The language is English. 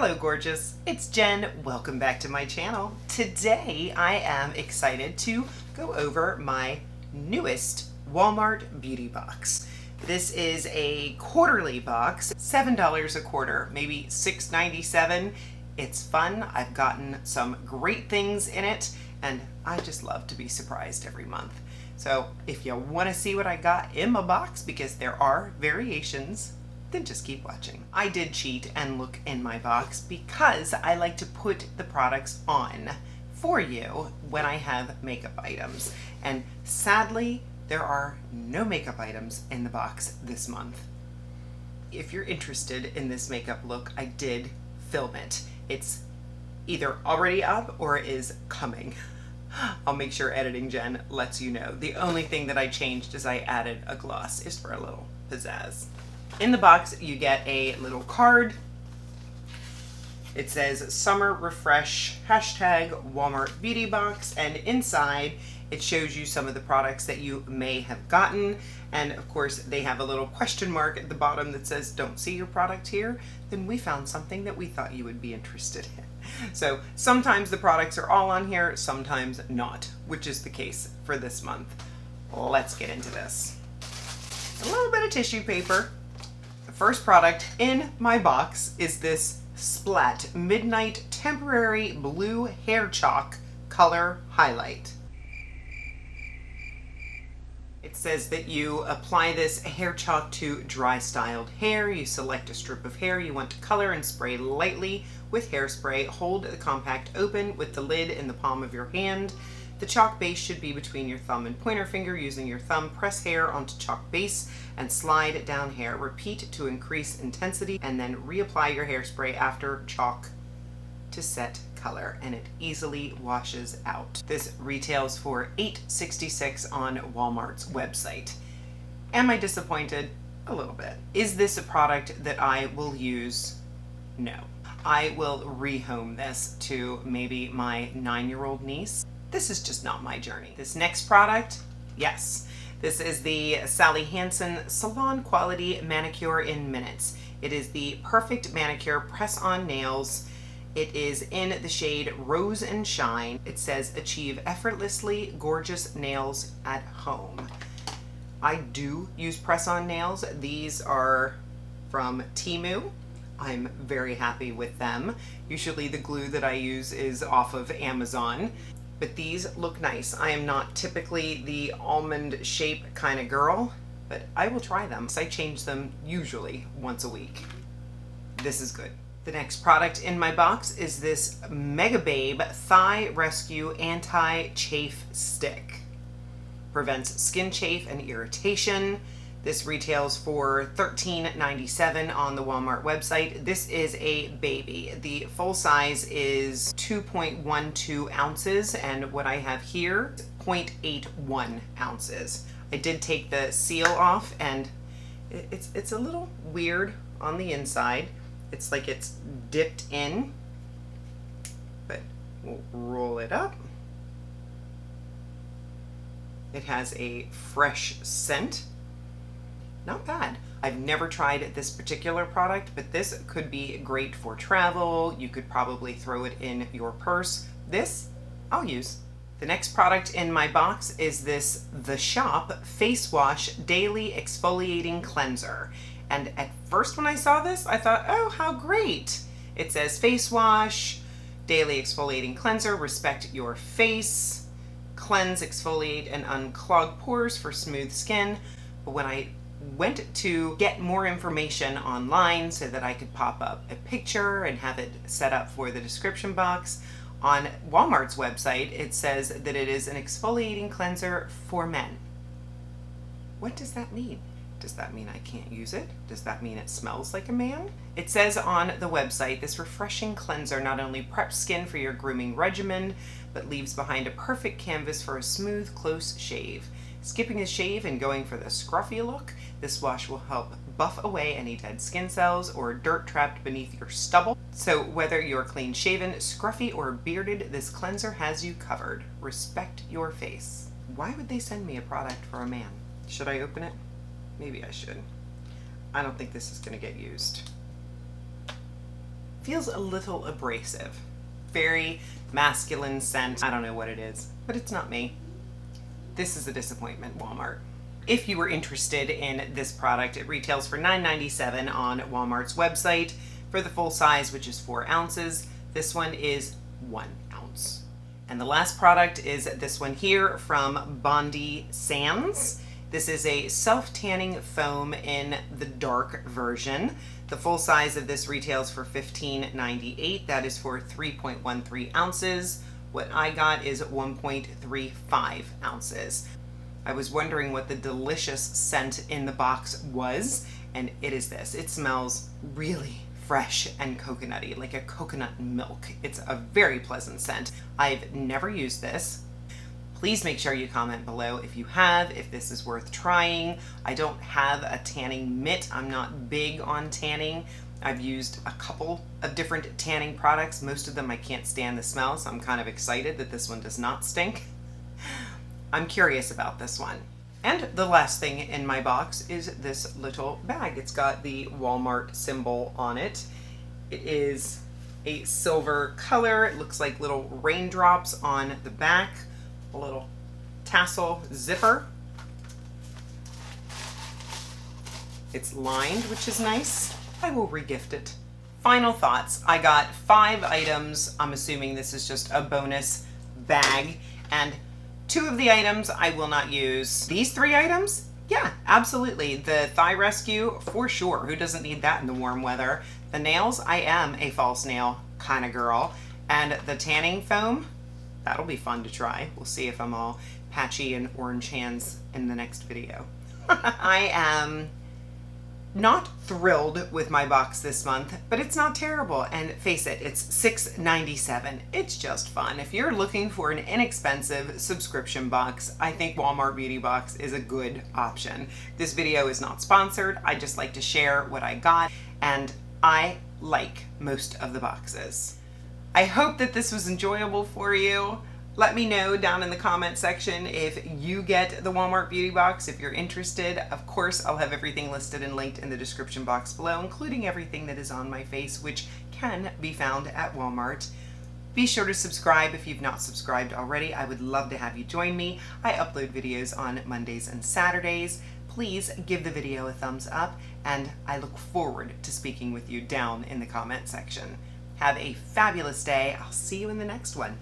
Hello gorgeous, it's Jen. Welcome back to my channel. Today I am excited to go over my newest Walmart beauty box. This is a quarterly box, $7 a quarter, maybe $6.97. It's fun. I've gotten some great things in it and I just love to be surprised every month. So if you want to see what I got in my box, because there are variations, then just keep watching. I did cheat and look in my box because I like to put the products on for you when I have makeup items. And sadly, there are no makeup items in the box this month. If you're interested in this makeup look, I did film it. It's either already up or is coming. I'll make sure Editing Jen lets you know. The only thing that I changed is I added a gloss, just for a little pizzazz. In the box, you get a little card. It says Summer Refresh, hashtag Walmart Beauty Box, and inside it shows you some of the products that you may have gotten. And of course, they have a little question mark at the bottom that says, don't see your product here? Then we found something that we thought you would be interested in. So sometimes the products are all on here, sometimes not, which is the case for this month. Let's get into this. A little bit of tissue paper. The first product in my box is this Splat Midnight Temporary Blue Hair Chalk Color Highlight. It says that you apply this hair chalk to dry styled hair. You select a strip of hair you want to color and spray lightly with hairspray. Hold the compact open with the lid in the palm of your hand. The chalk base should be between your thumb and pointer finger. Using your thumb, press hair onto chalk base and slide down hair. Repeat to increase intensity and then reapply your hairspray after chalk to set color, and it easily washes out. This retails for $8.66 on Walmart's website. Am I disappointed? A little bit. Is this a product that I will use? No. I will rehome this to maybe my 9-year-old niece. This is just not my journey. This next product, yes. This is the Sally Hansen Salon Quality Manicure in Minutes. It is the perfect manicure press-on nails. It is in the shade Rose and Shine. It says achieve effortlessly gorgeous nails at home. I do use press-on nails. These are from Temu. I'm very happy with them. Usually the glue that I use is off of Amazon, but these look nice. I am not typically the almond shape kind of girl, but I will try them. I change them usually once a week. This is good. The next product in my box is this Mega Babe Thigh Rescue Anti-Chafe Stick. Prevents skin chafe and irritation. This retails for $13.97 on the Walmart website. This is a baby. The full size is 2.12 ounces, and what I have here, 0.81 ounces. I did take the seal off, and it's a little weird on the inside. It's like it's dipped in, but we'll roll it up. It has a fresh scent. Not bad. I've never tried this particular product, but this could be great for travel. You could probably throw it in your purse. This, I'll use. The next product in my box is this The Shop Face Wash Daily Exfoliating Cleanser. And at first when I saw this, I thought, oh, how great. It says face wash, daily exfoliating cleanser, respect your face, cleanse, exfoliate, and unclog pores for smooth skin. But when I went to get more information online so that I could pop up a picture and have it set up for the description box, on Walmart's website, it says that it is an exfoliating cleanser for men. What does that mean? Does that mean I can't use it? Does that mean it smells like a man? It says on the website, this refreshing cleanser not only preps skin for your grooming regimen, but leaves behind a perfect canvas for a smooth, close shave. Skipping a shave and going for the scruffy look, this wash will help buff away any dead skin cells or dirt trapped beneath your stubble. So whether you're clean shaven, scruffy, or bearded, this cleanser has you covered. Respect your face. Why would they send me a product for a man? Should I open it? Maybe I should. I don't think this is going to get used. Feels a little abrasive. Very masculine scent. I don't know what it is, but it's not me. This is a disappointment, Walmart. If you were interested in this product, it retails for $9.97 on Walmart's website. For the full size, which is 4 ounces, this one is 1 ounce. And the last product is this one here from Bondi Sands. This is a self-tanning foam in the dark version. The full size of this retails for $15.98. That is for 3.13 ounces. What I got is 1.35 ounces. I was wondering what the delicious scent in the box was, and it is this. It smells really fresh and coconutty, like a coconut milk. It's a very pleasant scent. I've never used this. Please make sure you comment below if you have, if this is worth trying. I don't have a tanning mitt. I'm not big on tanning. I've used a couple of different tanning products. Most of them I can't stand the smell, so I'm kind of excited that this one does not stink. I'm curious about this one. And the last thing in my box is this little bag. It's got the Walmart symbol on it. It is a silver color. It looks like little raindrops on the back. A little tassel zipper. It's lined, which is nice. I will regift it. Final thoughts. I got 5 items. I'm assuming this is just a bonus bag. And 2 of the items I will not use. These 3 items? Yeah, absolutely. The Thigh Rescue, for sure. Who doesn't need that in the warm weather? The nails, I am a false nail kind of girl. And the tanning foam, that'll be fun to try. We'll see if I'm all patchy and orange hands in the next video. I am not thrilled with my box this month, but it's not terrible. And face it, it's $6.97. It's just fun. If you're looking for an inexpensive subscription box, I think Walmart Beauty Box is a good option. This video is not sponsored. I just like to share what I got, and I like most of the boxes. I hope that this was enjoyable for you. Let me know down in the comment section if you get the Walmart Beauty Box, if you're interested. Of course, I'll have everything listed and linked in the description box below, including everything that is on my face, which can be found at Walmart. Be sure to subscribe if you've not subscribed already. I would love to have you join me. I upload videos on Mondays and Saturdays. Please give the video a thumbs up, and I look forward to speaking with you down in the comment section. Have a fabulous day. I'll see you in the next one.